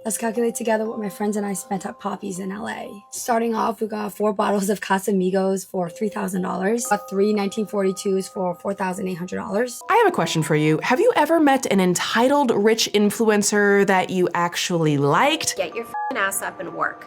Let's calculate together what my friends and I spent at Poppy's in LA. Starting off, we got 4 bottles of Casamigos for $3,000. Got 3 1942s for $4,800. I have a question for you. Have you ever met an entitled rich influencer that you actually liked? Get your f***ing ass up and work.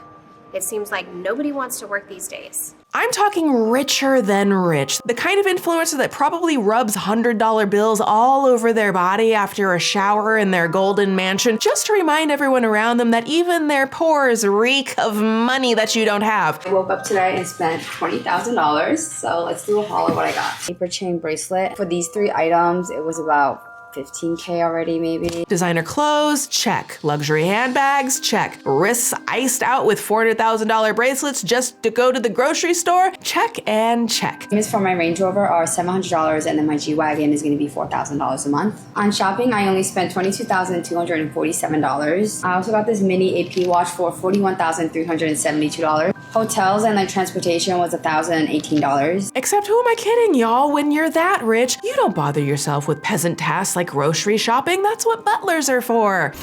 It seems like nobody wants to work these days. I'm talking richer than rich. The kind of influencer that probably rubs $100 bills all over their body after a shower in their golden mansion, just to remind everyone around them that even their pores reek of money that you don't have. I woke up today and spent $20,000, so let's do a haul of what I got. Paper chain bracelet. For these 3 items, it was about $15K already, maybe. Designer clothes, check. Luxury handbags, check. Wrists iced out with $400,000 bracelets just to go to the grocery store, check and check. Payments for my Range Rover are $700, and then my G-Wagon is gonna be $4,000 a month. On shopping, I only spent $22,247. I also got this mini AP watch for $41,372. Hotels and like transportation was $1,018. Except who am I kidding, y'all? When you're that rich, you don't bother yourself with peasant tasks like grocery shopping. That's what butlers are for.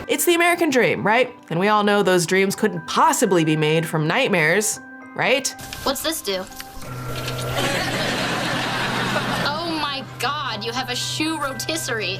It's the American dream, right? And we all know those dreams couldn't possibly be made from nightmares, right? What's this do? Oh my God, you have a shoe rotisserie.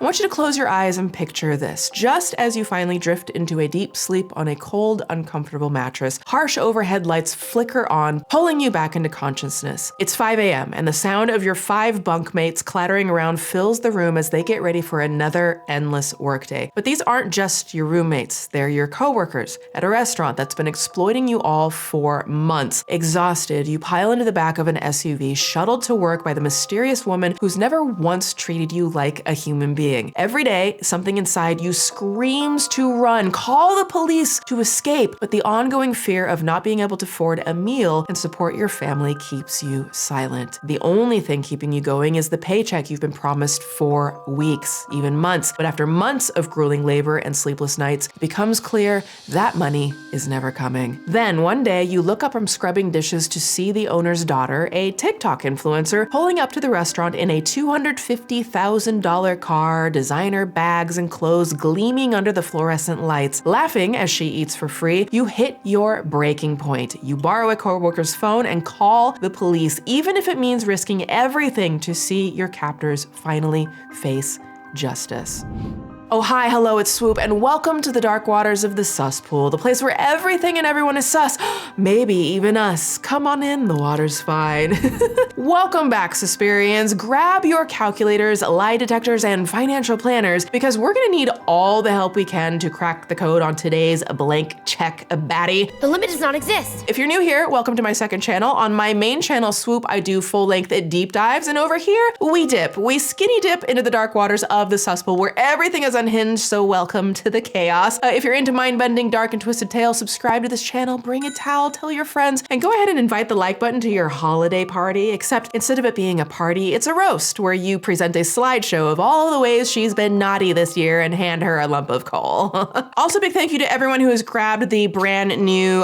I want you to close your eyes and picture this. Just as you finally drift into a deep sleep on a cold, uncomfortable mattress, harsh overhead lights flicker on, pulling you back into consciousness. It's 5 a.m. and the sound of your 5 bunkmates clattering around fills the room as they get ready for another endless workday. But these aren't just your roommates. They're your coworkers at a restaurant that's been exploiting you all for months. Exhausted, you pile into the back of an SUV, shuttled to work by the mysterious woman who's never once treated you like a human being. Every day, something inside you screams to run, call the police to escape, but the ongoing fear of not being able to afford a meal and support your family keeps you silent. The only thing keeping you going is the paycheck you've been promised for weeks, even months. But after months of grueling labor and sleepless nights, it becomes clear that money is never coming. Then one day, you look up from scrubbing dishes to see the owner's daughter, a TikTok influencer, pulling up to the restaurant in a $250,000 car, designer bags and clothes gleaming under the fluorescent lights. Laughing as she eats for free, you hit your breaking point. You borrow a coworker's phone and call the police, even if it means risking everything to see your captors finally face justice. Oh, hi, hello, it's Swoop, and welcome to the dark waters of the Suspool, the place where everything and everyone is sus, maybe even us. Come on in, the water's fine. Welcome back, Suspirians. Grab your calculators, lie detectors, and financial planners, because we're gonna need all the help we can to crack the code on today's blank check baddie. The limit does not exist. If you're new here, welcome to my second channel. On my main channel, Swoop, I do full-length deep dives, and over here, we skinny dip into the dark waters of the Suspool, where everything is unhinged, so welcome to the chaos. If you're into mind-bending, dark, and twisted tales, subscribe to this channel, bring a towel, tell your friends, and go ahead and invite the like button to your holiday party, except instead of it being a party, it's a roast where you present a slideshow of all the ways she's been naughty this year and hand her a lump of coal. Also, big thank you to everyone who has grabbed the brand new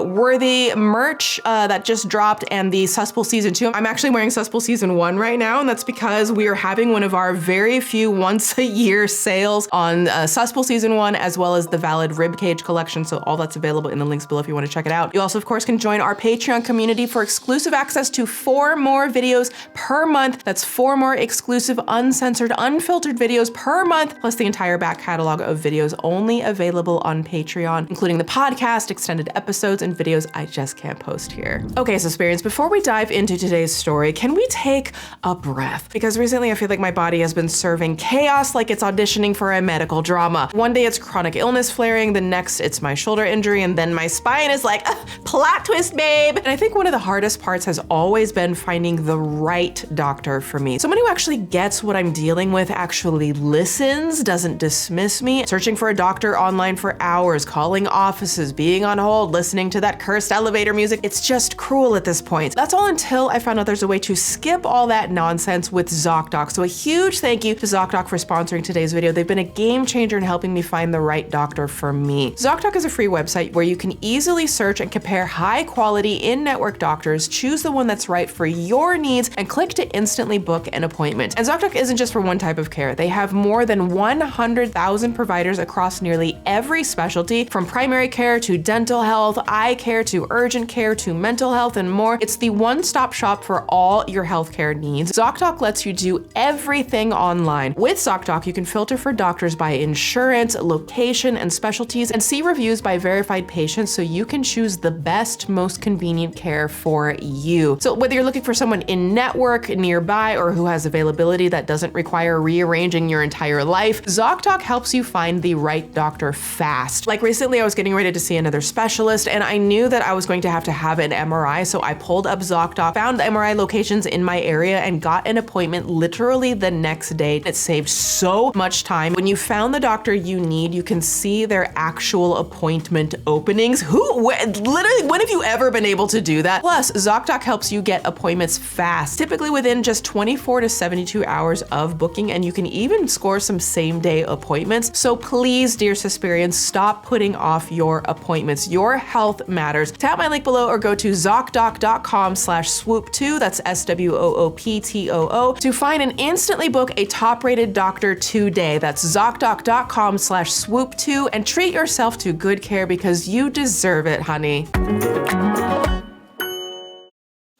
Worthy merch that just dropped and the Suspool Season 2. I'm actually wearing Suspool Season 1 right now, and that's because we are having one of our very few once-a-year sales on Suspool Season 1, as well as the Valid Ribcage collection, so all that's available in the links below if you want to check it out. You also, of course, can join our Patreon community for exclusive access to 4 more videos per month. That's 4 more exclusive, uncensored, unfiltered videos per month, plus the entire back catalog of videos only available on Patreon, including the podcast, extended episodes, and videos I just can't post here. Okay, Suspirians, before we dive into today's story, can we take a breath? Because recently I feel like my body has been serving chaos like it's auditioning for a medical drama. One day it's chronic illness flaring, the next it's my shoulder injury, and then my spine is like, plot twist, babe. And I think one of the hardest parts has always been finding the right doctor for me. Someone who actually gets what I'm dealing with, actually listens, doesn't dismiss me. Searching for a doctor online for hours, calling offices, being on hold, listening to that cursed elevator music. It's just cruel at this point. That's all until I found out there's a way to skip all that nonsense with ZocDoc. So a huge thank you to ZocDoc for sponsoring today's video. They've been a game changer in helping me find the right doctor for me. ZocDoc is a free website where you can easily search and compare high-quality in-network doctors, choose the one that's right for your needs, and click to instantly book an appointment. And ZocDoc isn't just for one type of care. They have more than 100,000 providers across nearly every specialty, from primary care to dental health, eye care to urgent care to mental health and more. It's the one-stop shop for all your healthcare needs. ZocDoc lets you do everything online. With ZocDoc, you can filter for doctors by insurance, location, and specialties, and see reviews by verified patients so you can choose the best, most convenient care for you. So whether you're looking for someone in-network, nearby, or who has availability that doesn't require rearranging your entire life, ZocDoc helps you find the right doctor fast. Like recently, I was getting ready to see another specialist, and I knew that I was going to have an MRI, so I pulled up ZocDoc, found the MRI locations in my area, and got an appointment literally the next day. It saved so much time. When you found the doctor you need, you can see their actual appointment openings. Literally, when have you ever been able to do that? Plus, ZocDoc helps you get appointments fast, typically within just 24 to 72 hours of booking, and you can even score some same-day appointments. So please, dear Suspirians, stop putting off your appointments. Your health matters. Tap my link below or go to ZocDoc.com/swoop2, that's SWOOPTOO, to find and instantly book a top-rated doctor today. That's ZocDoc.com/swoop2, and treat yourself to good care because you deserve it, honey.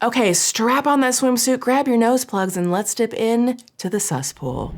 Okay, strap on that swimsuit, grab your nose plugs, and let's dip in to the Suspool.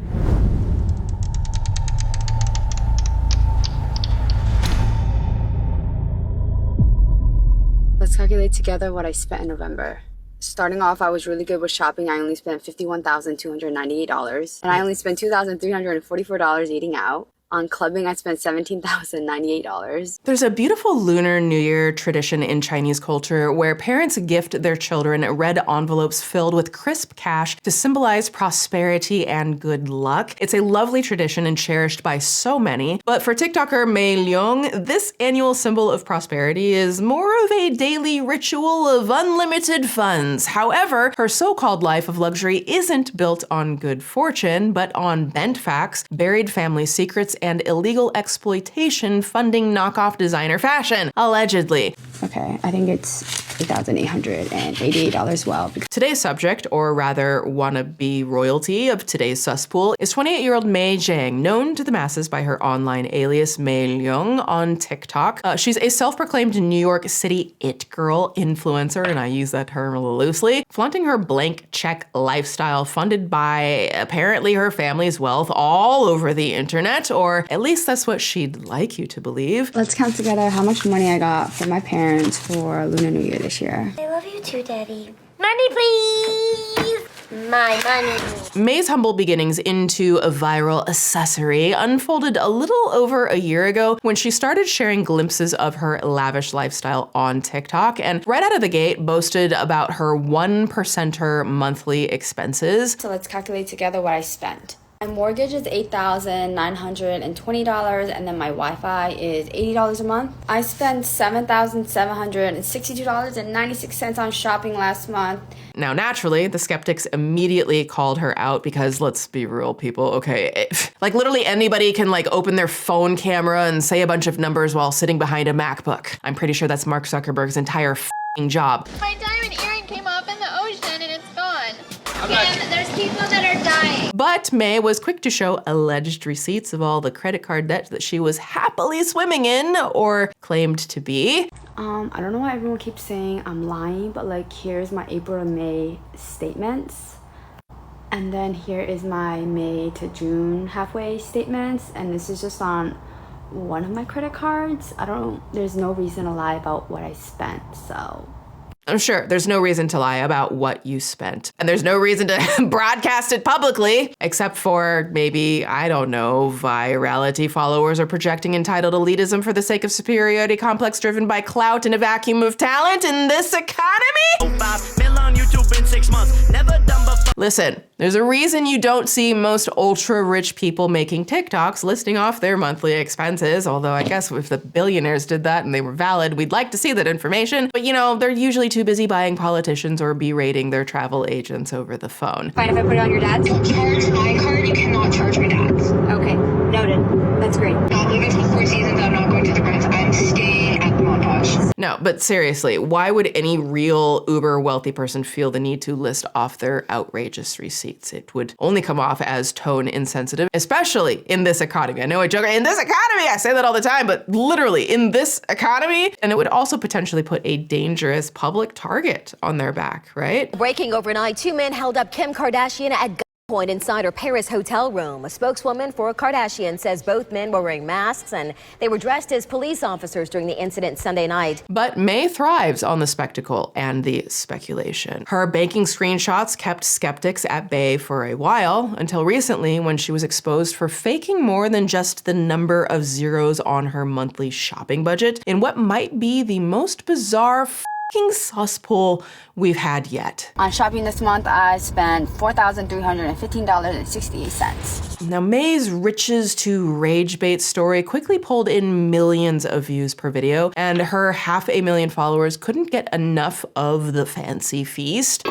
Let's calculate together what I spent in November. Starting off, I was really good with shopping. I only spent $51,298, and I only spent $2,344 eating out. On clubbing, I spent $17,098. There's a beautiful Lunar New Year tradition in Chinese culture where parents gift their children red envelopes filled with crisp cash to symbolize prosperity and good luck. It's a lovely tradition and cherished by so many. But for TikToker Mei Leung, this annual symbol of prosperity is more of a daily ritual of unlimited funds. However, her so-called life of luxury isn't built on good fortune, but on bent facts, buried family secrets, and illegal exploitation funding knockoff designer fashion, allegedly. Okay, I think it's $8,888 well. Today's subject, or rather wannabe royalty of today's Suspool, is 28-year-old Mei Zhang, known to the masses by her online alias Mei Leung on TikTok. She's a self-proclaimed New York City it girl influencer, and I use that term loosely, flaunting her blank check lifestyle funded by apparently her family's wealth all over the internet, or at least that's what she'd like you to believe. Let's count together how much money I got from my parents for Lunar New Year this year. I love you too, Daddy. Money, please! My money. Mei's humble beginnings into a viral accessory unfolded a little over a year ago when she started sharing glimpses of her lavish lifestyle on TikTok, and right out of the gate boasted about her 1%er monthly expenses. So let's calculate together what I spent. My mortgage is $8,920, and then my Wi-Fi is $80 a month. I spent $7,762.96 on shopping last month. Now, naturally, the skeptics immediately called her out because, let's be real, people, okay, like literally anybody can like open their phone camera and say a bunch of numbers while sitting behind a MacBook. I'm pretty sure that's Mark Zuckerberg's entire job. My diamond earring came up in the ocean and it's gone. And there's people that are dying. But Mei was quick to show alleged receipts of all the credit card debt that she was happily swimming in, or claimed to be. I don't know why everyone keeps saying I'm lying, but like here's my April and May statements. And then here is my May to June halfway statements, and this is just on one of my credit cards. There's no reason to lie about what I spent, so. I'm sure there's no reason to lie about what you spent. And there's no reason to broadcast it publicly, except for maybe, I don't know, virality followers or projecting entitled elitism for the sake of superiority complex driven by clout in a vacuum of talent in this economy? 5 million on YouTube in 6 months. Never done before. Listen, there's a reason you don't see most ultra-rich people making TikToks listing off their monthly expenses, although I guess if the billionaires did that and they were valid, we'd like to see that information. But you know, they're usually too busy buying politicians or berating their travel agents over the phone. Fine if I put it on your dad's? Don't charge my card, you cannot charge my dad's. Okay. Noted. That's great. Not leaving till 4 seasons. I'm not going to the Prince. I'm staying at the montage. No, but seriously, why would any real uber wealthy person feel the need to list off their outrageous receipts? It would only come off as tone insensitive, especially in this economy. I know I joke, in this economy, I say that all the time, but literally in this economy, and it would also potentially put a dangerous public target on their back, right? Breaking overnight, 2 men held up Kim Kardashian at gunpoint inside her Paris hotel room. A spokeswoman for Kardashian says both men were wearing masks and they were dressed as police officers during the incident Sunday night. But May thrives on the spectacle and the speculation. Her banking screenshots kept skeptics at bay for a while, until recently when she was exposed for faking more than just the number of zeros on her monthly shopping budget in what might be the most bizarre Suspool we've had yet. On shopping this month, I spent $4,315.68. Now, May's riches to rage bait story quickly pulled in millions of views per video, and her 500,000 followers couldn't get enough of the fancy feast.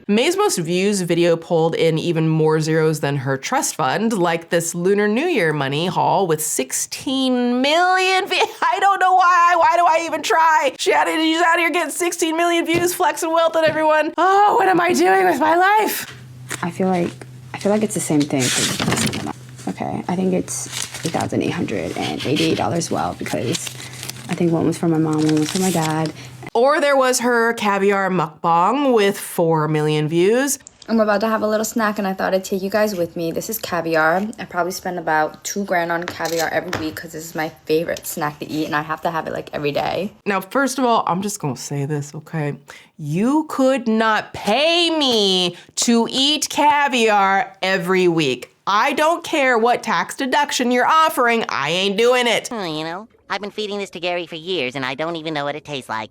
May's most views video pulled in even more zeros than her trust fund, like this Lunar New Year money haul with 16 million views. I don't know why. Why do I even try? She's out here getting 16 million views, flexing wealth on everyone. Oh, what am I doing with my life? I feel like it's the same thing for the person. Okay, I think it's $8,888 well, because I think one was for my mom, one was for my dad. Or there was her caviar mukbang with 4 million views. I'm about to have a little snack and I thought I'd take you guys with me. This is caviar. I probably spend about $2,000 on caviar every week because this is my favorite snack to eat and I have to have it like every day. Now, first of all, I'm just gonna say this, okay? You could not pay me to eat caviar every week. I don't care what tax deduction you're offering, I ain't doing it. You know, I've been feeding this to Gary for years and I don't even know what it tastes like.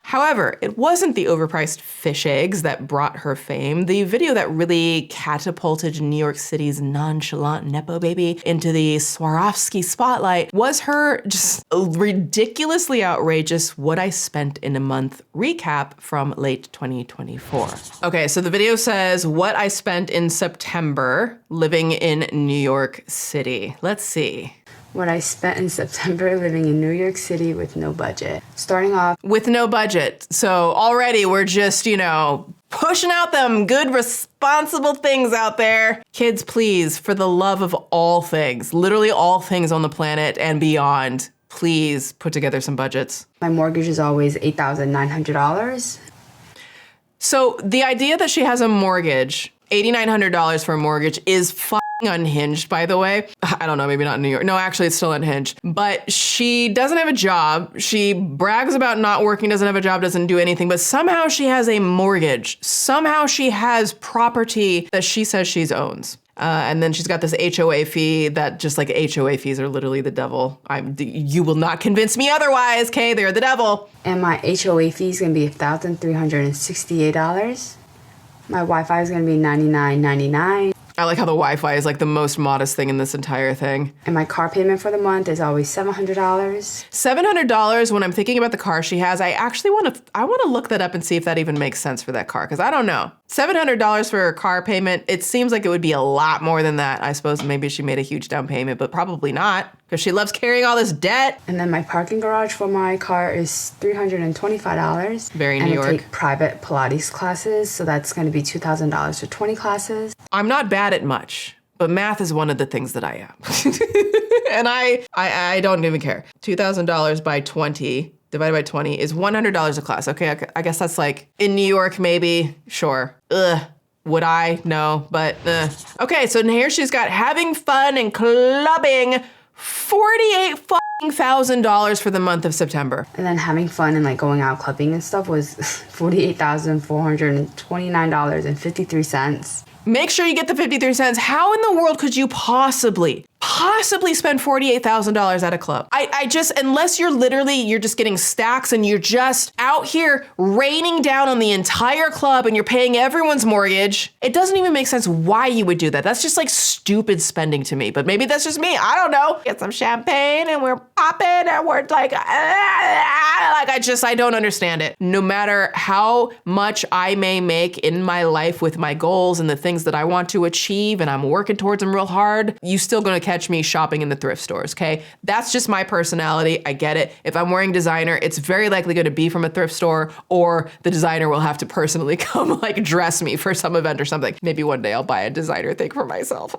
However, it wasn't the overpriced fish eggs that brought her fame. The video that really catapulted New York City's nonchalant Nepo baby into the Swarovski spotlight was her just ridiculously outrageous what I spent in a month recap from late 2024. Okay, so the video says what I spent in September living in New York City. Let's see. What I spent in September living in New York City with no budget. Starting off with no budget. So already we're just, pushing out them good, responsible things out there. Kids, please, for the love of all things, literally all things on the planet and beyond, please put together some budgets. My mortgage is always $8,900. So the idea that she has a mortgage, $8,900 for a mortgage, is unhinged, by the way. I don't know, maybe not in New York. No, actually, it's still unhinged. But she doesn't have a job. She brags about not working, doesn't have a job, doesn't do anything, but somehow she has a mortgage. Somehow she has property that she says she owns. And then she's got this HOA fee that just like HOA fees are literally the devil. You will not convince me otherwise, Kay, they're the devil. And my HOA fee is gonna be $1,368. My Wi-Fi is gonna be $99.99. I like how the Wi-Fi is like the most modest thing in this entire thing. And my car payment for the month is always $700. $700 when I'm thinking about the car she has, I actually want to look that up and see if that even makes sense for that car, because I don't know. $700 for a car payment, it seems like it would be a lot more than that. I suppose maybe she made a huge down payment, but probably not, because she loves carrying all this debt. And then my parking garage for my car is $325. Very New York. And I take private Pilates classes, so that's going to be $2,000 for 20 classes. I'm not bad at much, but math is one of the things that I am. And I don't even care. $2,000 by 20 divided by 20 is $100 a class. Okay, I guess that's like in New York, maybe, sure. Ugh, would I? No, but Okay, so here she's got having fun and clubbing, $48,000 for the month of September. And then having fun and like going out clubbing and stuff was $48,429.53. Make sure you get the 53 cents. How in the world could you possibly spend $48,000 at a club? I just, unless you're just getting stacks and you're just out here raining down on the entire club and you're paying everyone's mortgage, it doesn't even make sense why you would do that. That's just like stupid spending to me, but maybe that's just me. I don't know. Get some champagne and we're popping and we're like I don't understand it. No matter how much I may make in my life with my goals and the things things that I want to achieve and I'm working towards them real hard, you still gonna catch me shopping in the thrift stores, okay? That's just my personality, I get it. If I'm wearing designer, it's very likely gonna be from a thrift store, or the designer will have to personally come like dress me for some event or something. Maybe one day I'll buy a designer thing for myself.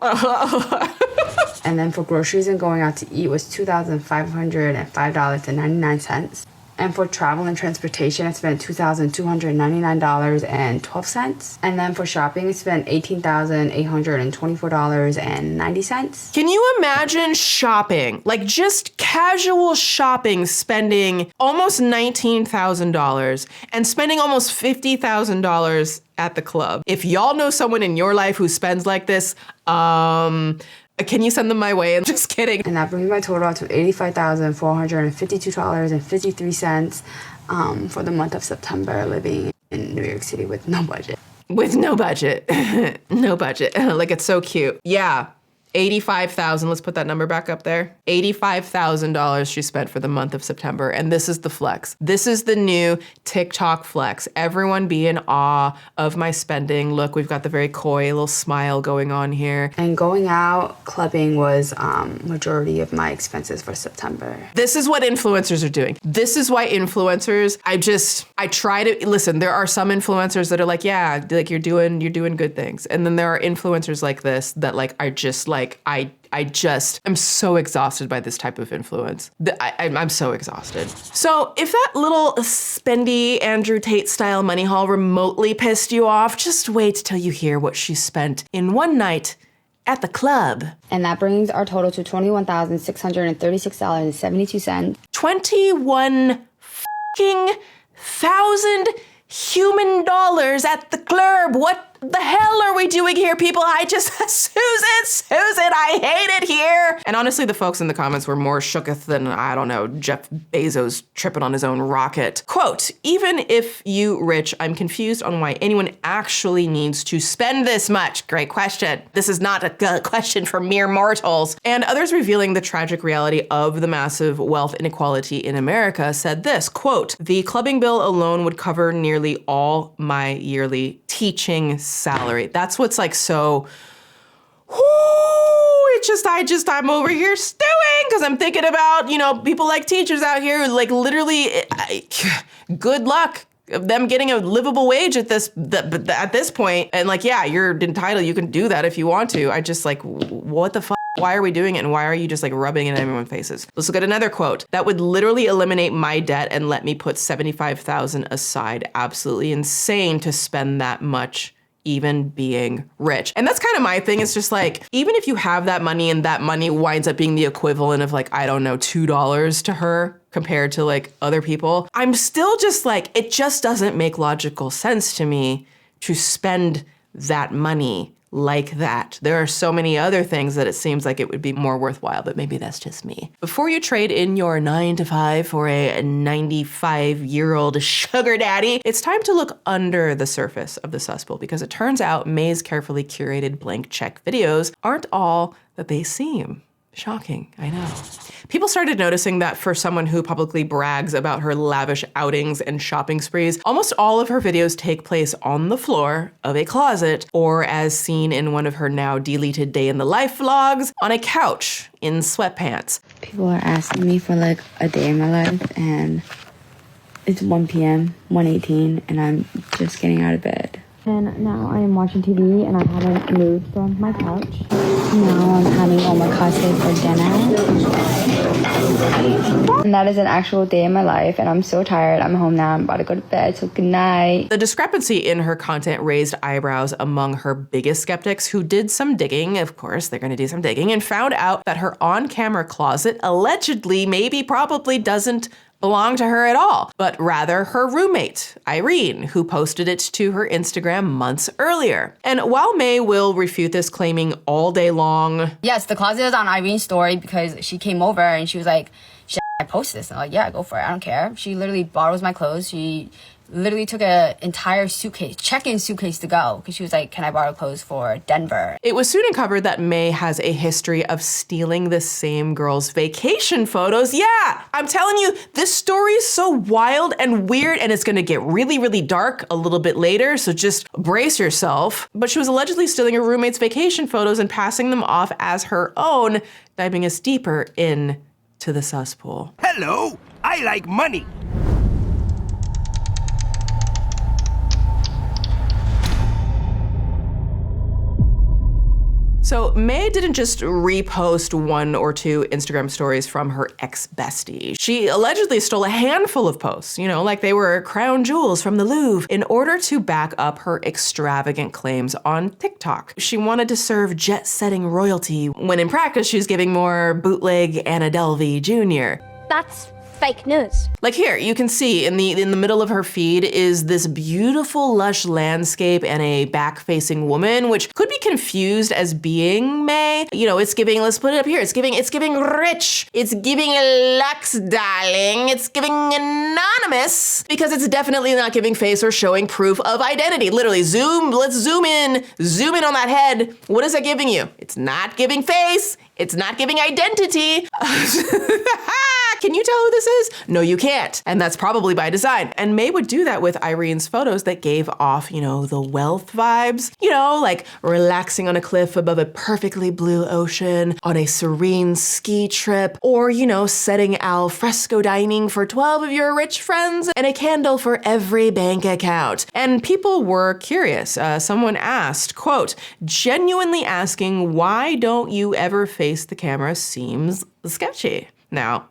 And then for groceries and going out to eat was $2,505.99. And for travel and transportation, I spent $2,299.12. And then for shopping, I spent $18,824.90. Can you imagine shopping, like just casual shopping, spending almost $19,000 and spending almost $50,000 at the club? If y'all know someone in your life who spends like this, can you send them my way? I'm just kidding. And that brings my total out to $85,452.53 for the month of September, living in New York City with no budget. With no budget. No budget. Like, it's so cute. Yeah. $85,000, let's put that number back up there. $85,000 she spent for the month of September. And this is the flex. This is the new TikTok flex. Everyone be in awe of my spending. Look, we've got the very coy little smile going on here. And going out, clubbing was majority of my expenses for September. This is what influencers are doing. This is why influencers, I try to, listen, there are some influencers that are like, yeah, like you're doing good things. And then there are influencers like this that like are just like, I am so exhausted by this type of influence. I'm so exhausted. So if that little spendy Andrew Tate style money haul remotely pissed you off, just wait till you hear what she spent in one night at the club. And that brings our total to $21,636.72. 21,000 human dollars at the club. What the hell are we doing here, people? Susan, I hate it here. And honestly, the folks in the comments were more shooketh than, I don't know, Jeff Bezos tripping on his own rocket. Quote, even if you rich, I'm confused on why anyone actually needs to spend this much. Great question. This is not a question for mere mortals. And others revealing the tragic reality of the massive wealth inequality in America said this, quote, the clubbing bill alone would cover nearly all my yearly teaching salary. That's what's like so, I'm over here stewing because I'm thinking about, people like teachers out here who like literally, good luck of them getting a livable wage at this point. And like, yeah, you're entitled. You can do that if you want to. I just like, what the fuck? Why are we doing it? And why are you just like rubbing it in everyone's faces? Let's look at another quote. That would literally eliminate my debt and let me put $75,000 aside. Absolutely insane to spend that much, even being rich. And that's kind of my thing. It's just like, even if you have that money and that money winds up being the equivalent of like, I don't know, $2 to her compared to like other people, I'm still just like, it just doesn't make logical sense to me to spend that money like that. There are so many other things that it seems like it would be more worthwhile, but maybe that's just me. Before you trade in your 9-to-5 for a 95-year-old sugar daddy, it's time to look under the surface of the Suspool, because it turns out May's carefully curated blank check videos aren't all that they seem. Shocking, I know. People started noticing that for someone who publicly brags about her lavish outings and shopping sprees, almost all of her videos take place on the floor of a closet, or as seen in one of her now deleted day in the life vlogs, on a couch in sweatpants. People are asking me for like a day in my life, and it's 1 p.m., 1:18, and I'm just getting out of bed. And now I am watching TV and I haven't moved from my couch. Now I'm having omakase for dinner. And that is an actual day in my life, and I'm so tired. I'm home now. I'm about to go to bed, so good night. The discrepancy in her content raised eyebrows among her biggest skeptics, who did some digging. Of course, they're gonna do some digging, and found out that her on-camera closet allegedly, maybe, probably doesn't belong to her at all, but rather her roommate, Irene, who posted it to her Instagram months earlier. And while May will refute this, claiming all day long, yes, the closet is on Irene's story because she came over and she was like, should I post this? And I'm like, yeah, go for it. I don't care. She literally borrows my clothes. She literally took an entire suitcase, check-in suitcase to go, because she was like, can I borrow clothes for Denver? It was soon uncovered that May has a history of stealing the same girl's vacation photos. Yeah, I'm telling you, this story is so wild and weird, and it's gonna get really, really dark a little bit later, so just brace yourself. But she was allegedly stealing her roommate's vacation photos and passing them off as her own, diving us deeper into the Suspool. Hello, I like money. So May didn't just repost 1 or 2 Instagram stories from her ex-bestie. She allegedly stole a handful of posts, you know, like they were crown jewels from the Louvre, in order to back up her extravagant claims on TikTok. She wanted to serve jet-setting royalty, when in practice she was giving more bootleg Anna Delvey Jr. That's fake news. Like here, you can see in the middle of her feed is this beautiful lush landscape and a back-facing woman, which could be confused as being May. You know, it's giving, let's put it up here, it's giving rich, it's giving lux, darling, it's giving anonymous, because it's definitely not giving face or showing proof of identity. Literally, let's zoom in on that head. What is that giving you? It's not giving face, it's not giving identity. Can you tell who this is? No, you can't. And that's probably by design. And May would do that with Irene's photos that gave off, you know, the wealth vibes. You know, like relaxing on a cliff above a perfectly blue ocean, on a serene ski trip, or, you know, setting al fresco dining for 12 of your rich friends and a candle for every bank account. And people were curious. Someone asked, quote, genuinely asking, why don't you ever face the camera seems sketchy. Now,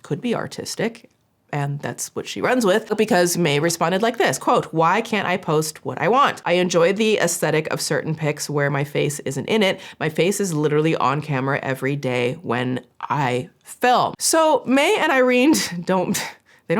could be artistic, and that's what she runs with, because May responded like this, quote, why can't I post what I want? I enjoy the aesthetic of certain pics where my face isn't in it. My face is literally on camera every day when I film. So May and Irene don't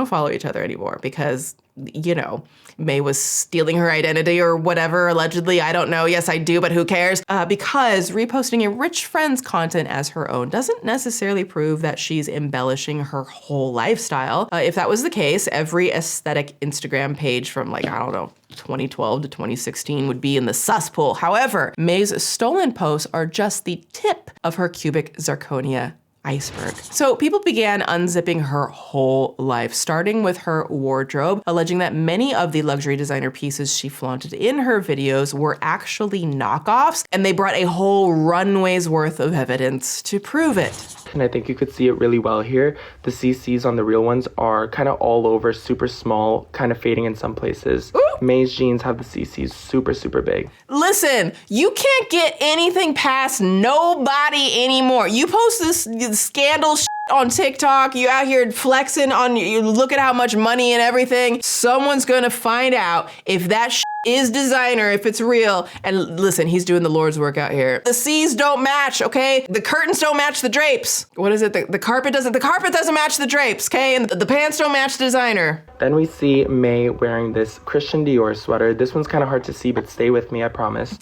follow each other anymore because, you know, May was stealing her identity or whatever, allegedly. I don't know. Yes, I do, but who cares? Because reposting a rich friend's content as her own doesn't necessarily prove that she's embellishing her whole lifestyle. If that was the case, every aesthetic Instagram page from, like, I don't know, 2012 to 2016 would be in the Suspool. However, May's stolen posts are just the tip of her cubic zirconia iceberg. So people began unzipping her whole life, starting with her wardrobe, alleging that many of the luxury designer pieces she flaunted in her videos were actually knockoffs, and they brought a whole runway's worth of evidence to prove it. And I think you could see it really well here. The CCs on the real ones are kind of all over, super small, kind of fading in some places. Ooh. May's jeans have the CCs super, super big. Listen, you can't get anything past nobody anymore. You post this scandal shit on TikTok, you out here flexing on, you look at how much money and everything. Someone's gonna find out if that shit is designer, if it's real. And listen, he's doing the Lord's work out here. The C's don't match, okay? The curtains don't match the drapes. What is it? The carpet doesn't match the drapes, okay? And the pants don't match the designer. Then we see May wearing this Christian Dior sweater. This one's kind of hard to see, but stay with me, I promise.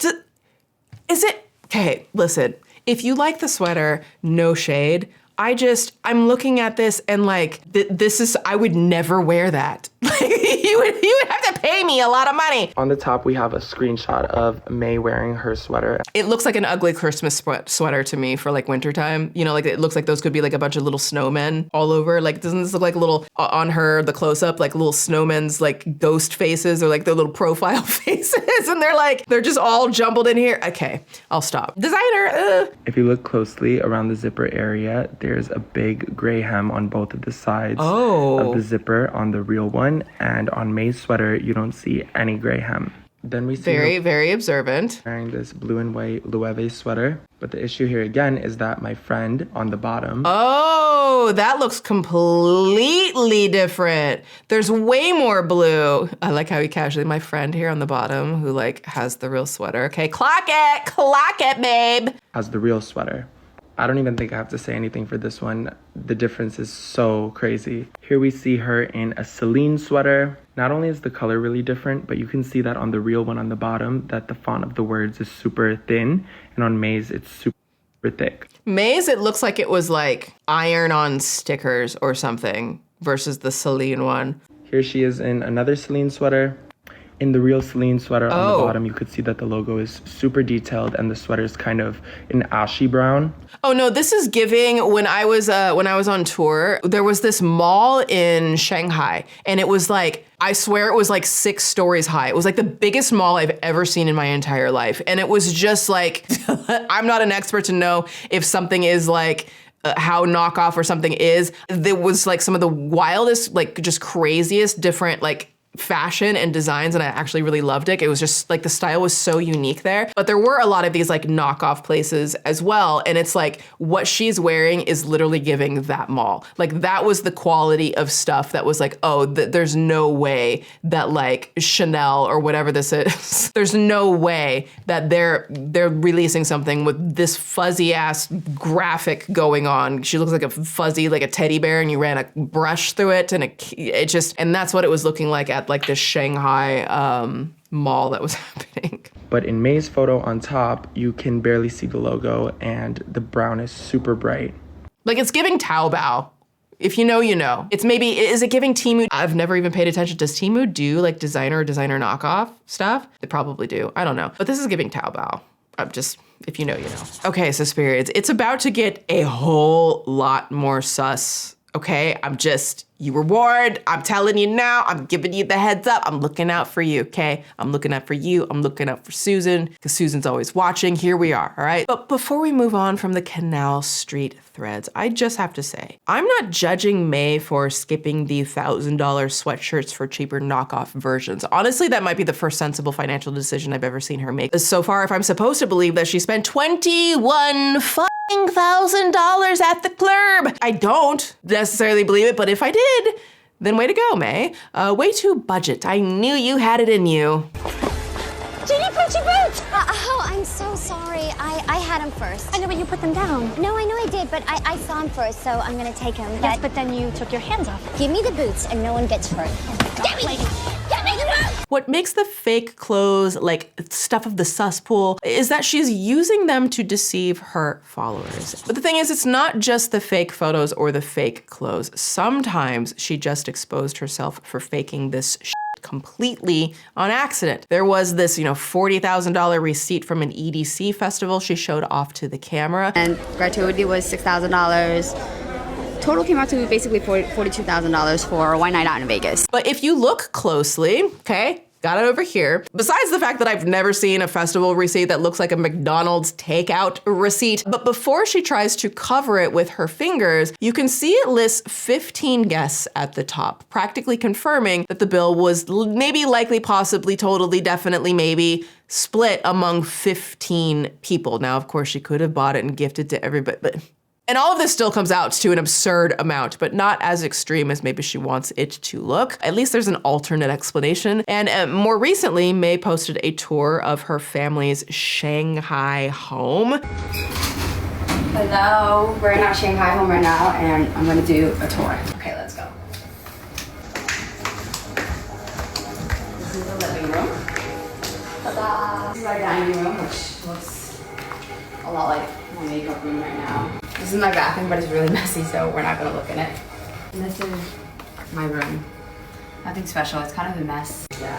Is it? Okay, listen. If you like the sweater, no shade. I'm looking at this and like, this is, I would never wear that. You would have to pay me a lot of money. On the top, we have a screenshot of May wearing her sweater. It looks like an ugly Christmas sweater to me for like wintertime. You know, like it looks like those could be like a bunch of little snowmen all over. Like, doesn't this look like a little, on her, the close-up, like little snowmen's like ghost faces or like their little profile faces? And they're just all jumbled in here. Okay, I'll stop. Designer, If you look closely around the zipper area, there's a big gray hem on both of the sides of the zipper on the real one, and on May's sweater you don't see any gray hem. Then we see very observant, wearing this blue and white Loewe sweater. But the issue here again is that my friend on the bottom. Oh, that looks completely different. There's way more blue. I like how he casually, my friend here on the bottom who like has the real sweater. Okay, clock it, babe. Has the real sweater. I don't even think I have to say anything for this one. The difference is so crazy. Here we see her in a Celine sweater. Not only is the color really different, but you can see that on the real one on the bottom, that the font of the words is super thin, and on May's, it's super thick. May's, it looks like it was like iron on stickers or something versus the Celine one. Here she is in another Celine sweater. In the real Celine sweater on the bottom, you could see that the logo is super detailed and the sweater is kind of an ashy brown. Oh no, this is giving, when I was on tour, there was this mall in Shanghai and it was like, I swear it was like 6 stories high. It was like the biggest mall I've ever seen in my entire life. And it was just like, I'm not an expert to know if something is like, how knockoff or something is. There was like some of the wildest, like just craziest different like fashion and designs, and I actually really loved it. It was just like the style was so unique there. But there were a lot of these like knockoff places as well, and it's like what she's wearing is literally giving that mall. Like that was the quality of stuff that was like, oh, there's no way that like Chanel or whatever this is, there's no way that they're releasing something with this fuzzy ass graphic going on. She looks like a fuzzy, like a teddy bear, and you ran a brush through it, and it just, and that's what it was looking like at like the Shanghai mall that was happening. But in May's photo on top, you can barely see the logo and the brown is super bright. Like it's giving Taobao. If you know, you know. It's maybe, is it giving Temu? I've never even paid attention. Does Temu do like designer knockoff stuff? They probably do, I don't know. But this is giving Taobao. I'm just, if you know, you know. Okay, so spirits, it's about to get a whole lot more sus. Okay, you were warned. I'm telling you now, I'm giving you the heads up. I'm looking out for you, okay? I'm looking out for you. I'm looking out for Susan, because Susan's always watching. Here we are, all right? But before we move on from the Canal Street threads, I just have to say, I'm not judging May for skipping the $1,000 sweatshirts for cheaper knockoff versions. Honestly, that might be the first sensible financial decision I've ever seen her make. So far, if I'm supposed to believe that she spent $21,000 at the club. I don't necessarily believe it, but if I did, then way to go, May. Way to budget. I knew you had it in you. Ginny, put your boots! Oh, I'm so sorry. I had them first. I know, but you put them down. No, I know I did, but I saw them first, so I'm gonna take them. Yes, but then you took your hands off. Give me the boots and no one gets hurt. Get me the boots! What makes the fake clothes, like stuff of the Suspool, is that she's using them to deceive her followers. But the thing is, it's not just the fake photos or the fake clothes. Sometimes she just exposed herself for faking this shit completely on accident. There was this, $40,000 receipt from an EDC festival she showed off to the camera. And gratuity was $6,000. Total came out to basically $42,000 for one night out in Vegas. But if you look closely, okay, got it over here. Besides the fact that I've never seen a festival receipt that looks like a McDonald's takeout receipt, but before she tries to cover it with her fingers, you can see it lists 15 guests at the top, practically confirming that the bill was maybe, likely, possibly, totally, definitely, maybe split among 15 people. Now, of course, she could have bought it and gifted to everybody, but... And all of this still comes out to an absurd amount, but not as extreme as maybe she wants it to look. At least there's an alternate explanation. And more recently, May posted a tour of her family's Shanghai home. Hello, we're in our Shanghai home right now, and I'm gonna do a tour. Okay, let's go. This is the living room. Ta-da! This is our dining room, which looks a lot like my makeup room right now. This is my bathroom, but it's really messy, so we're not gonna look in it. And this is my room. Nothing special, it's kind of a mess. Yeah.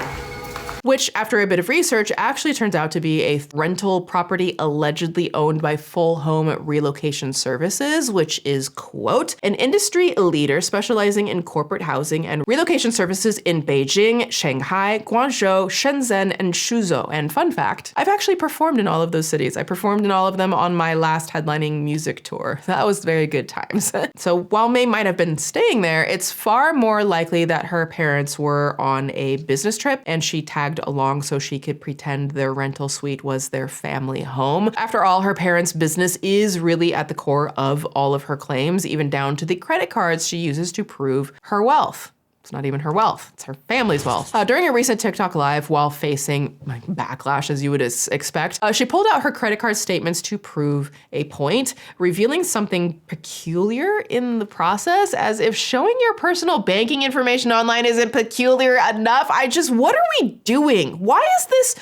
Which, after a bit of research, actually turns out to be a rental property allegedly owned by Full Home Relocation Services, which is, quote, an industry leader specializing in corporate housing and relocation services in Beijing, Shanghai, Guangzhou, Shenzhen, and Suzhou. And fun fact, I've actually performed in all of those cities. I performed in all of them on my last headlining music tour. That was very good times. So while May might have been staying there, it's far more likely that her parents were on a business trip and she tagged along so she could pretend their rental suite was their family home. After all, her parents' business is really at the core of all of her claims, even down to the credit cards she uses to prove her wealth. It's not even her wealth, it's her family's wealth. During a recent TikTok live, while facing backlash as you would expect, she pulled out her credit card statements to prove a point, revealing something peculiar in the process, as if showing your personal banking information online isn't peculiar enough. What are we doing? Why is this?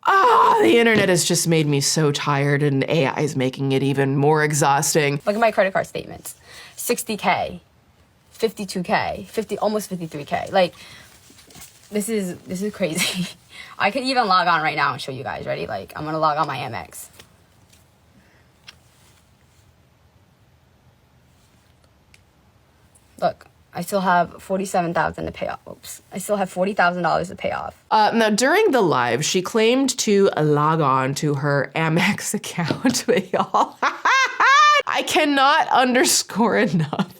The internet has just made me so tired, and AI is making it even more exhausting. Look at my credit card statements. $60K. 52K, almost 53K. Like, this is crazy. I could even log on right now and show you guys. Ready? Like, I'm gonna log on my Amex. Look, I still have $47,000 to pay off. Oops. I still have $40,000 to pay off. Now, during the live, she claimed to log on to her Amex account, but y'all, I cannot underscore enough.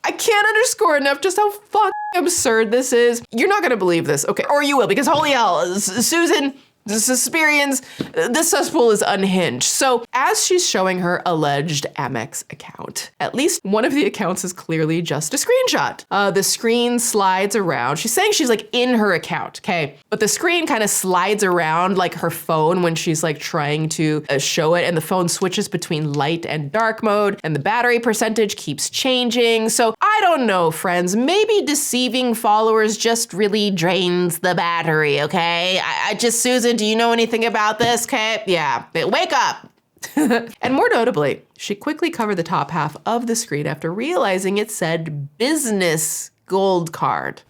I can't underscore enough just how fucking absurd this is. You're not gonna believe this, okay? Or you will, because holy hell, Susan, the Suspirians, this cesspool is unhinged. So as she's showing her alleged Amex account, at least one of the accounts is clearly just a screenshot. The screen slides around. She's saying she's like in her account, okay? But the screen kind of slides around like her phone when she's like trying to show it, and the phone switches between light and dark mode, and the battery percentage keeps changing. So I don't know, friends, maybe deceiving followers just really drains the battery, okay? I just, Susan, do you know anything about this? Okay, yeah, wake up. And more notably, she quickly covered the top half of the screen after realizing it said business gold card.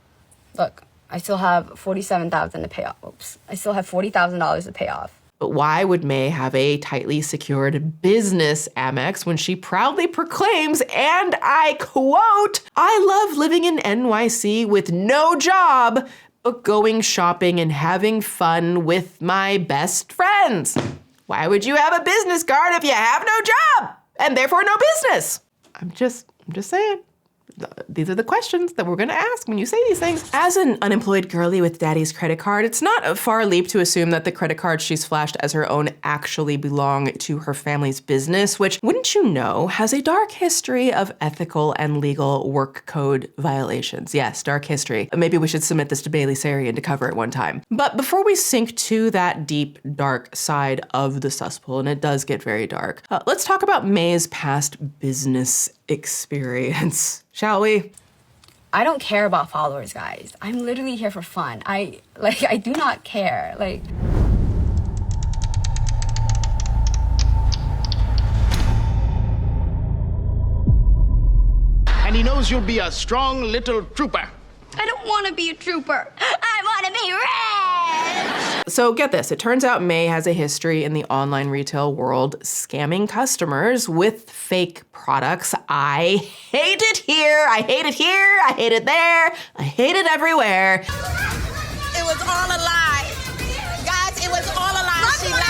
Look, I still have $47,000 to pay off. Oops. I still have $40,000 to pay off. But why would May have a tightly secured business Amex when she proudly proclaims, and I quote, "I love living in NYC with no job, but going shopping and having fun with my best friends"? Why would you have a business card if you have no job and therefore no business? I'm just saying. These are the questions that we're gonna ask when you say these things. As an unemployed girly with daddy's credit card, it's not a far leap to assume that the credit card she's flashed as her own actually belong to her family's business, which, wouldn't you know, has a dark history of ethical and legal work code violations. Yes, dark history. Maybe we should submit this to Bailey Sarian to cover it one time. But before we sink to that deep, dark side of the cesspool, and it does get very dark, let's talk about May's past business experience. Shall we? I don't care about followers, guys. I'm literally here for fun. I do not care. Like, And he knows you'll be a strong little trooper. I don't want to be a trooper. I want to be rich. So get this, it turns out May has a history in the online retail world scamming customers with fake products. I hate it here, I hate it here, I hate it there, I hate it everywhere. It was all a lie. Guys, it was all a lie. She lied.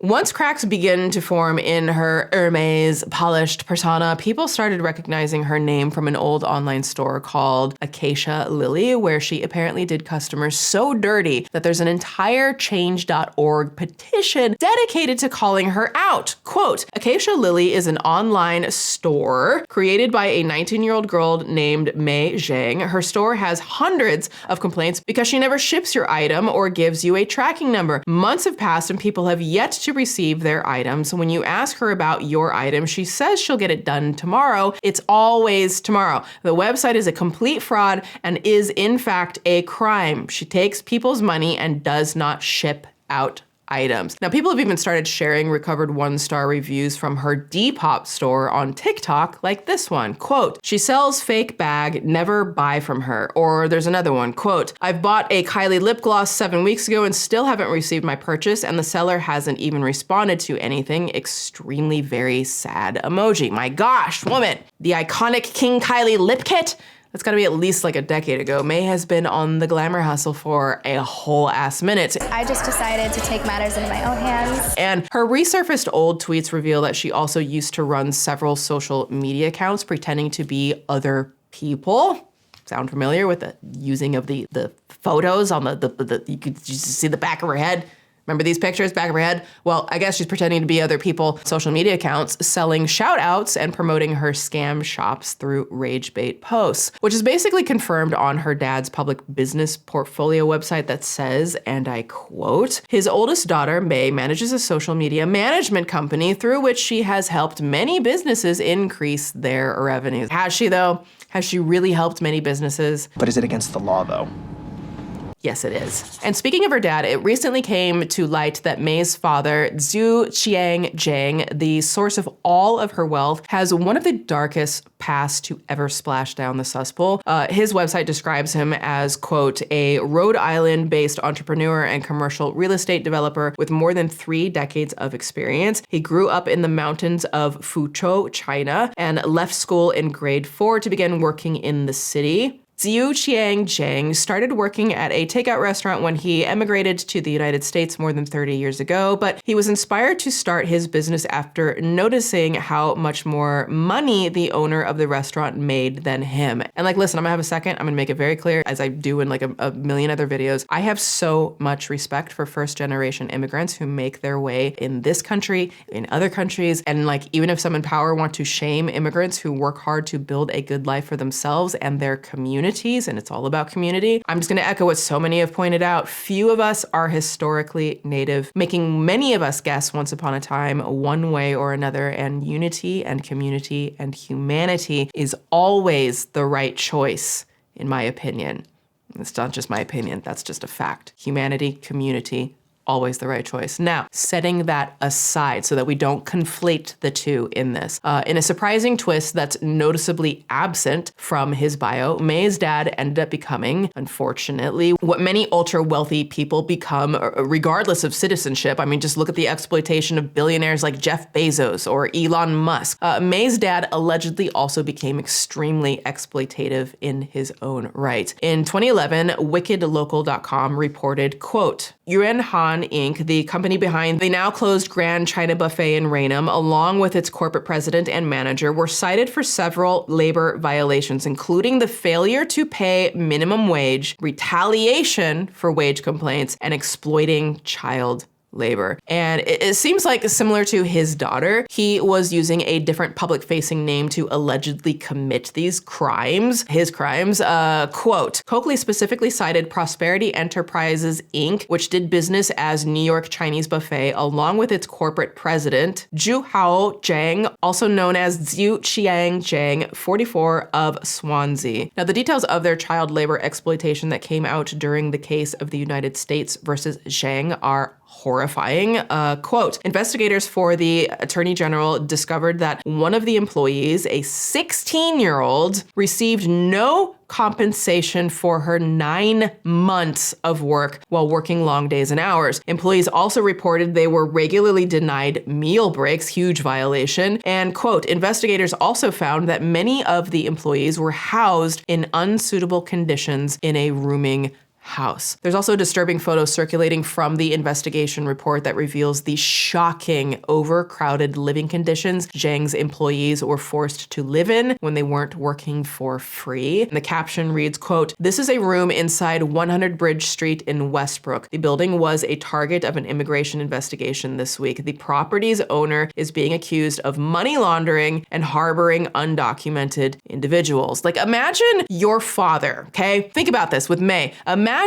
Once cracks begin to form in her Hermes polished persona, people started recognizing her name from an old online store called Acacia Lily, where she apparently did customers so dirty that there's an entire change.org petition dedicated to calling her out. Quote, Acacia Lily is an online store created by a 19-year-old girl named May Zhang. Her store has hundreds of complaints because she never ships your item or gives you a tracking number. Months have passed and people have yet to receive their items. When you ask her about your item, she says she'll get it done tomorrow. It's always tomorrow. The website is a complete fraud and is in fact a crime. She takes people's money and does not ship out items. Now, people have even started sharing recovered 1-star reviews from her Depop store on TikTok, like this one. Quote, she sells fake bag, never buy from her. Or there's another one, quote, I've bought a Kylie lip gloss 7 weeks ago and still haven't received my purchase, and the seller hasn't even responded to anything. Extremely very sad emoji. My gosh, woman, the iconic King Kylie lip kit? That's gotta be at least like a decade ago. May has been on the glamour hustle for a whole ass minute. I just decided to take matters into my own hands. And her resurfaced old tweets reveal that she also used to run several social media accounts pretending to be other people. Sound familiar with the using of the photos on the you could just see the back of her head? Remember these pictures, back of her head? Well, I guess she's pretending to be other people, social media accounts, selling shout outs and promoting her scam shops through rage bait posts, which is basically confirmed on her dad's public business portfolio website that says, and I quote, his oldest daughter, May, manages a social media management company through which she has helped many businesses increase their revenues. Has she though? Has she really helped many businesses? But is it against the law though? Yes, it is. And speaking of her dad, it recently came to light that May's father, Zhu Zhang, the source of all of her wealth, has one of the darkest pasts to ever splash down the Suspool. His website describes him as, quote, a Rhode Island-based entrepreneur and commercial real estate developer with more than 3 decades of experience. He grew up in the mountains of Fuzhou, China, and left school in grade 4 to begin working in the city. Zhu Zhang started working at a takeout restaurant when he emigrated to the United States more than 30 years ago, but he was inspired to start his business after noticing how much more money the owner of the restaurant made than him. And like, listen, I'm gonna have a second. I'm gonna make it very clear, as I do in like a million other videos. I have so much respect for first-generation immigrants who make their way in this country, in other countries, and like, even if some in power want to shame immigrants who work hard to build a good life for themselves and their community, and it's all about community. I'm just going to echo what so many have pointed out. Few of us are historically native, making many of us guess once upon a time one way or another, and unity and community and humanity is always the right choice, in my opinion. It's not just my opinion, that's just a fact. Humanity, community, always the right choice. Now, setting that aside so that we don't conflate the two in this. In a surprising twist that's noticeably absent from his bio, May's dad ended up becoming, unfortunately, what many ultra-wealthy people become regardless of citizenship. I mean, just look at the exploitation of billionaires like Jeff Bezos or Elon Musk. May's dad allegedly also became extremely exploitative in his own right. In 2011, wickedlocal.com reported, quote, Jerren Smith Inc., the company behind the now closed Grand China Buffet in Raynham, along with its corporate president and manager, were cited for several labor violations, including the failure to pay minimum wage, retaliation for wage complaints, and exploiting child labor. And it seems like similar to his daughter, he was using a different public-facing name to allegedly commit these crimes. His crimes, quote, Coakley specifically cited Prosperity Enterprises, Inc., which did business as New York Chinese Buffet, along with its corporate president, Zhuhao Zhang, also known as Zhu Zhang, 44, of Swansea. Now, the details of their child labor exploitation that came out during the case of the United States versus Zhang are horrifying. Quote, investigators for the Attorney General discovered that one of the employees, a 16-year-old, received no compensation for her 9 months of work while working long days and hours. Employees also reported they were regularly denied meal breaks, huge violation. And quote, investigators also found that many of the employees were housed in unsuitable conditions in a rooming house. There's also a disturbing photo circulating from the investigation report that reveals the shocking overcrowded living conditions Zhang's employees were forced to live in when they weren't working for free. And the caption reads, quote, this is a room inside 100 Bridge Street in Westbrook. The building was a target of an immigration investigation this week. The property's owner is being accused of money laundering and harboring undocumented individuals. Like, imagine your father, okay? Think about this with May. Imagine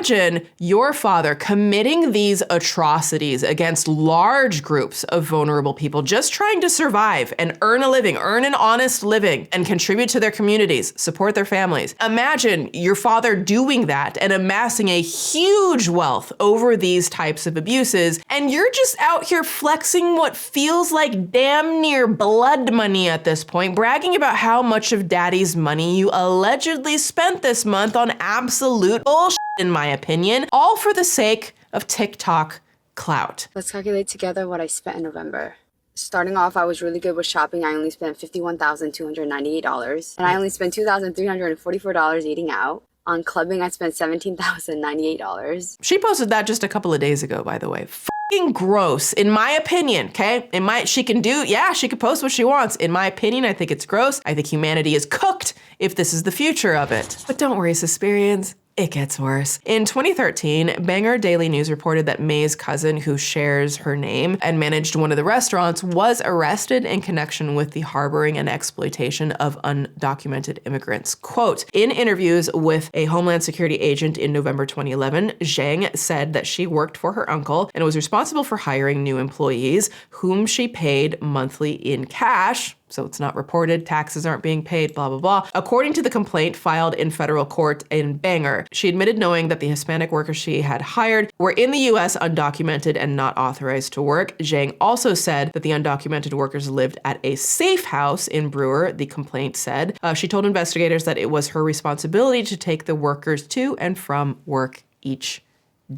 your father committing these atrocities against large groups of vulnerable people, just trying to survive and earn a living, earn an honest living, and contribute to their communities, support their families. Imagine your father doing that and amassing a huge wealth over these types of abuses, and you're just out here flexing what feels like damn near blood money at this point, bragging about how much of daddy's money you allegedly spent this month on absolute bullshit, in my opinion, all for the sake of TikTok clout. Let's calculate together what I spent in November. Starting off, I was really good with shopping. I only spent $51,298, and I only spent $2,344 eating out. On clubbing, I spent $17,098. She posted that just a couple of days ago, by the way. Fucking gross, in my opinion, okay? She could post what she wants. In my opinion, I think it's gross. I think humanity is cooked if this is the future of it. But don't worry, Suspirians. It gets worse. In 2013, Bangor Daily News reported that May's cousin, who shares her name and managed one of the restaurants, was arrested in connection with the harboring and exploitation of undocumented immigrants. Quote, in interviews with a Homeland Security agent in November 2011, Zhang said that she worked for her uncle and was responsible for hiring new employees, whom she paid monthly in cash. So it's not reported, taxes aren't being paid, blah, blah, blah. According to the complaint filed in federal court in Bangor, She admitted knowing that the Hispanic workers she had hired were in the U.S. undocumented and not authorized to work. Zhang also said that the undocumented workers lived at a safe house in Brewer, the complaint said. She told investigators that it was her responsibility to take the workers to and from work each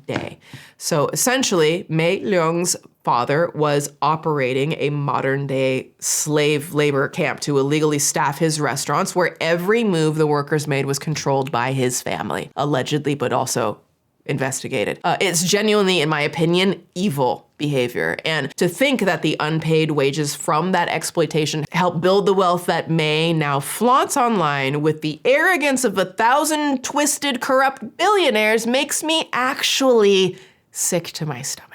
day. So essentially, Mei Leung's father was operating a modern-day slave labor camp to illegally staff his restaurants, where every move the workers made was controlled by his family, allegedly, but also investigated. It's genuinely, in my opinion, evil behavior. And to think that the unpaid wages from that exploitation helped build the wealth that Mei now flaunts online with the arrogance of 1,000 twisted, corrupt billionaires makes me actually sick to my stomach.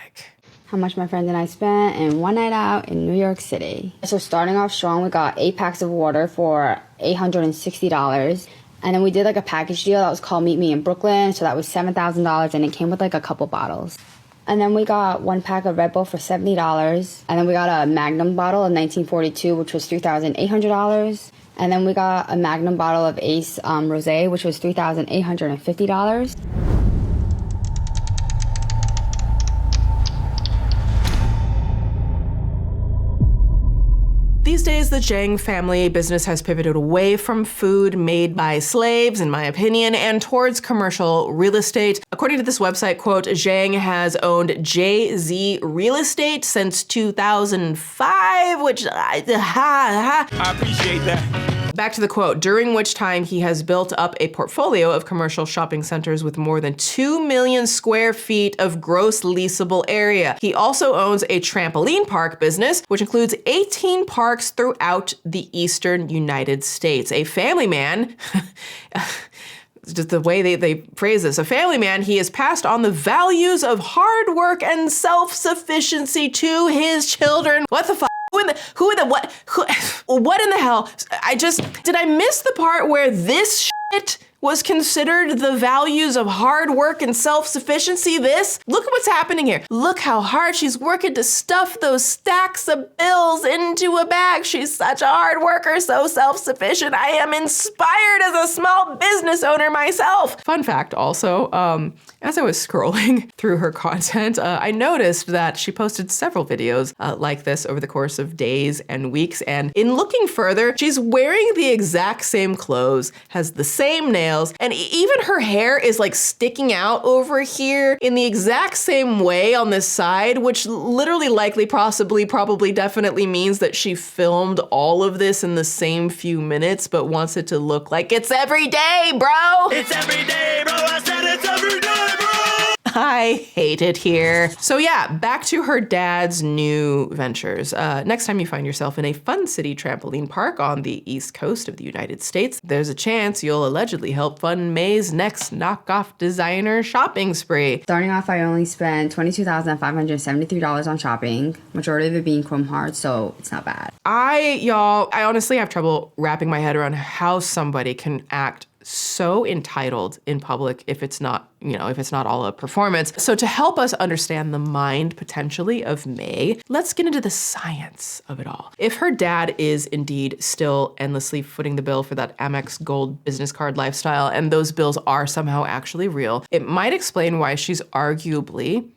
How much my friends and I spent in one night out in New York City. So starting off strong, we got 8 packs of water for $860. And then we did like a package deal that was called Meet Me in Brooklyn. So that was $7,000 and it came with like a couple bottles. And then we got 1 pack of Red Bull for $70. And then we got a Magnum bottle of 1942, which was $3,800. And then we got a Magnum bottle of Ace Rosé, which was $3,850. These days, the Zhang family business has pivoted away from food made by slaves, in my opinion, and towards commercial real estate. According to this website, quote, Zhang has owned JZ Real Estate since 2005, which I appreciate that. Back to the quote, during which time he has built up a portfolio of commercial shopping centers with more than 2 million square feet of gross leasable area. He also owns a trampoline park business, which includes 18 parks throughout the eastern United States. A family man, just the way they phrase this, a family man, he has passed on the values of hard work and self-sufficiency to his children. What the fuck? What in the hell? Did I miss the part where this shit was considered the values of hard work and self-sufficiency? Look at what's happening here. Look how hard she's working to stuff those stacks of bills into a bag. She's such a hard worker, so self-sufficient. I am inspired as a small business owner myself. Fun fact also, as I was scrolling through her content, I noticed that she posted several videos like this over the course of days and weeks. And in looking further, she's wearing the exact same clothes, has the same nails, and even her hair is like sticking out over here in the exact same way on this side, which literally, likely, possibly, probably, definitely means that she filmed all of this in the same few minutes, but wants it to look like it's every day, bro. It's every day, bro. I said it's every day, bro. I hate it here. So yeah, back to her dad's new ventures. Next time you find yourself in a Fun City trampoline park on the east coast of the United States, there's a chance you'll allegedly help fund May's next knockoff designer shopping spree. Starting off, I only spent $22,573 on shopping, majority of it being Chrome Hearts, so it's not bad. I honestly have trouble wrapping my head around how somebody can act so entitled in public if it's not all a performance. So to help us understand the mind potentially of May, let's get into the science of it all. If her dad is indeed still endlessly footing the bill for that Amex Gold business card lifestyle, and those bills are somehow actually real, it might explain why she's arguably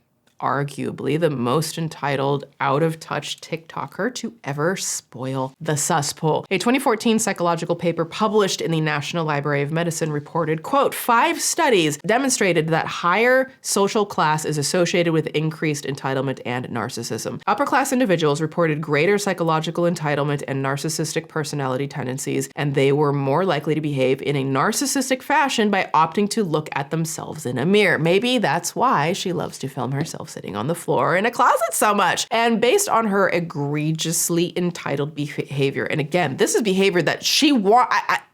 the most entitled, out-of-touch TikToker to ever spoil the Suspool. A 2014 psychological paper published in the National Library of Medicine reported, quote, 5 studies demonstrated that higher social class is associated with increased entitlement and narcissism. Upper-class individuals reported greater psychological entitlement and narcissistic personality tendencies, and they were more likely to behave in a narcissistic fashion by opting to look at themselves in a mirror. Maybe that's why she loves to film herself sitting on the floor in a closet so much. And based on her egregiously entitled behavior, and again, this is behavior that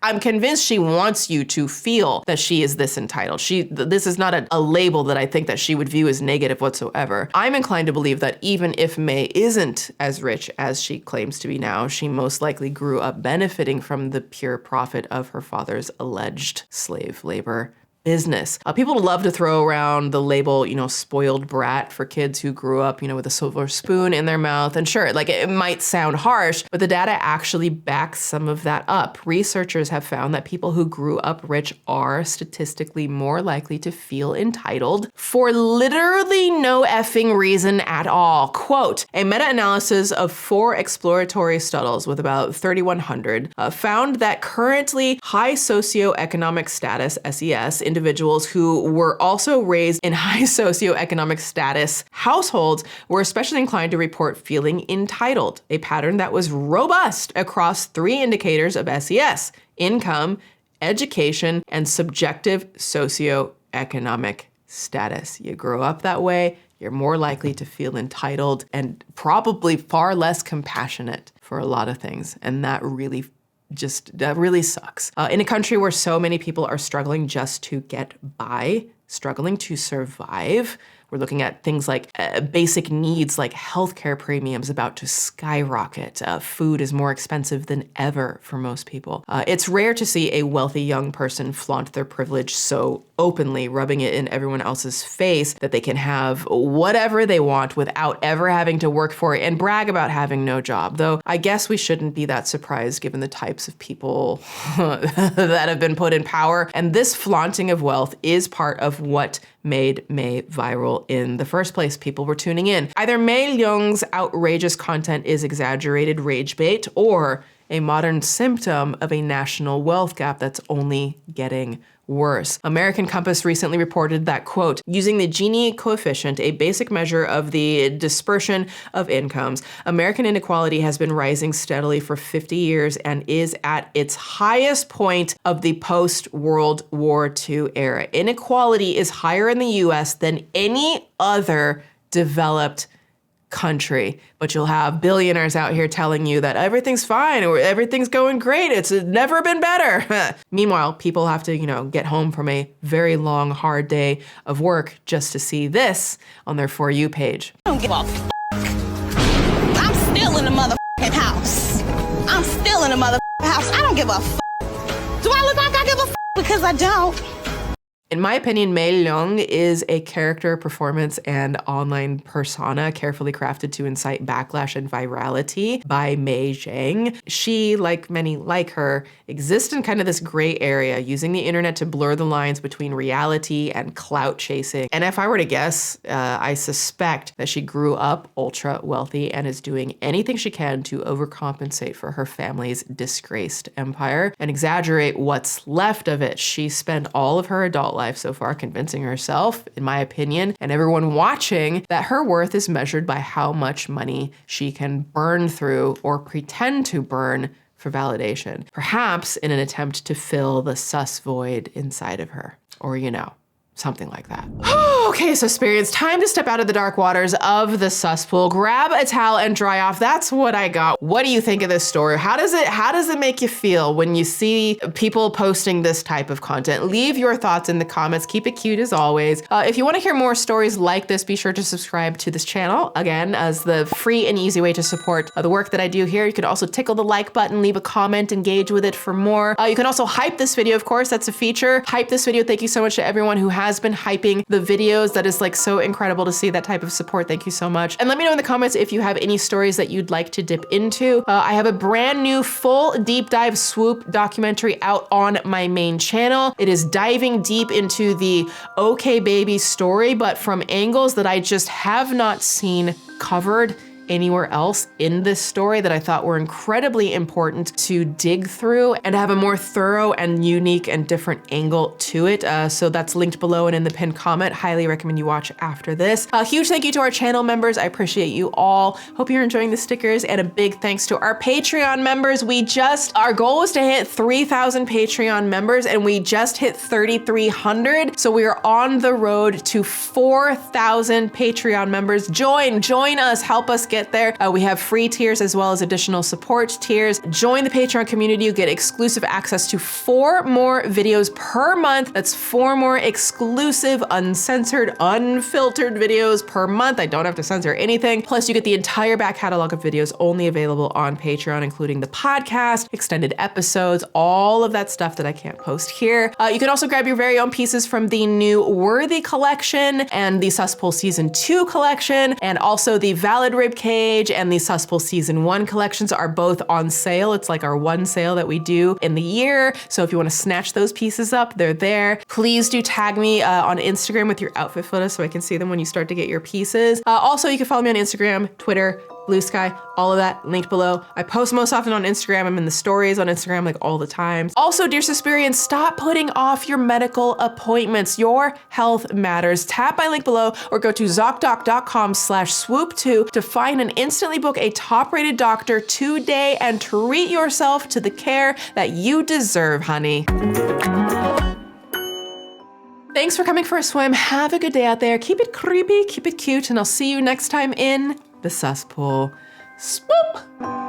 I'm convinced she wants you to feel that she is this entitled. This is not a label that I think that she would view as negative whatsoever. I'm inclined to believe that even if May isn't as rich as she claims to be now, she most likely grew up benefiting from the pure profit of her father's alleged slave labor business. People love to throw around the label, spoiled brat for kids who grew up, with a silver spoon in their mouth. And sure, like it might sound harsh, but the data actually backs some of that up. Researchers have found that people who grew up rich are statistically more likely to feel entitled for literally no effing reason at all. Quote, a meta-analysis of 4 exploratory studies with about 3,100 found that currently high socioeconomic status, SES, individuals who were also raised in high socioeconomic status households were especially inclined to report feeling entitled, a pattern that was robust across 3 indicators of SES: income, education, and subjective socioeconomic status. You grow up that way, you're more likely to feel entitled and probably far less compassionate for a lot of things. And that really sucks. In a country where so many people are struggling just to get by, struggling to survive, we're looking at things like basic needs like healthcare premiums about to skyrocket. Food is more expensive than ever for most people. It's rare to see a wealthy young person flaunt their privilege so openly, rubbing it in everyone else's face that they can have whatever they want without ever having to work for it and brag about having no job. Though I guess we shouldn't be that surprised given the types of people that have been put in power. And this flaunting of wealth is part of what made May viral in the first place. People were tuning in. Either May Leung's outrageous content is exaggerated rage bait or a modern symptom of a national wealth gap that's only getting worse. American Compass recently reported that, quote, using the Gini coefficient, a basic measure of the dispersion of incomes, American inequality has been rising steadily for 50 years and is at its highest point of the post-World War II era. Inequality is higher in the US than any other developed country, but you'll have billionaires out here telling you that everything's fine or everything's going great. It's never been better. Meanwhile, people have to, get home from a very long, hard day of work just to see this on their For You page. I don't give a f***. I'm still in the motherfucking house. I'm still in the motherfucking house. I don't give a f***. Do I look like I give a f***? Because I don't. In my opinion, May Leung is a character, performance, and online persona carefully crafted to incite backlash and virality by May Zhang. She, like many like her, exists in kind of this gray area, using the internet to blur the lines between reality and clout chasing. And if I were to guess, I suspect that she grew up ultra wealthy and is doing anything she can to overcompensate for her family's disgraced empire and exaggerate what's left of it. She spent all of her adult life so far convincing herself, in my opinion, and everyone watching that her worth is measured by how much money she can burn through or pretend to burn for validation, perhaps in an attempt to fill the sus void inside of her, or something like that. Okay, so Spirits, time to step out of the dark waters of the Suspool, grab a towel and dry off. That's what I got. What do you think of this story? How does it make you feel when you see people posting this type of content? Leave your thoughts in the comments. Keep it cute as always. If you want to hear more stories like this, be sure to subscribe to this channel. Again, as the free and easy way to support the work that I do here. You can also tickle the like button, leave a comment, engage with it for more. You can also hype this video, of course, that's a feature. Hype this video. Thank you so much to everyone who has been hyping the videos. That is so incredible to see that type of support. Thank you so much. And let me know in the comments if you have any stories that you'd like to dip into. I have a brand new full deep dive Swoop documentary out on my main channel. It is diving deep into the OK Baby story, but from angles that I just have not seen covered anywhere else in this story that I thought were incredibly important to dig through and have a more thorough and unique and different angle to it. So that's linked below and in the pinned comment. Highly recommend you watch after this. A huge thank you to our channel members. I appreciate you all. Hope you're enjoying the stickers, and a big thanks to our Patreon members. Our goal was to hit 3,000 Patreon members and we just hit 3,300. So we are on the road to 4,000 Patreon members. Join us, help us get get there. We have free tiers as well as additional support tiers. Join the Patreon community. You get exclusive access to 4 more videos per month. That's 4 more exclusive, uncensored, unfiltered videos per month. I don't have to censor anything. Plus, you get the entire back catalog of videos only available on Patreon, including the podcast, extended episodes, all of that stuff that I can't post here. You can also grab your very own pieces from the new Worthy collection and the Suspool Season 2 collection, and also the Valid Ribcage and the Suspool Season 1 collections are both on sale. It's like our one sale that we do in the year. So if you want to snatch those pieces up, they're there. Please do tag me on Instagram with your outfit photos so I can see them when you start to get your pieces. Also, you can follow me on Instagram, Twitter, Bluesky, all of that linked below. I post most often on Instagram. I'm in the stories on Instagram like all the time. Also, dear Suspirians, stop putting off your medical appointments. Your health matters. Tap my link below or go to ZocDoc.com/swoop2 to find and instantly book a top-rated doctor today and treat yourself to the care that you deserve, honey. Thanks for coming for a swim. Have a good day out there. Keep it creepy, keep it cute, and I'll see you next time in the Suspool. Swoop!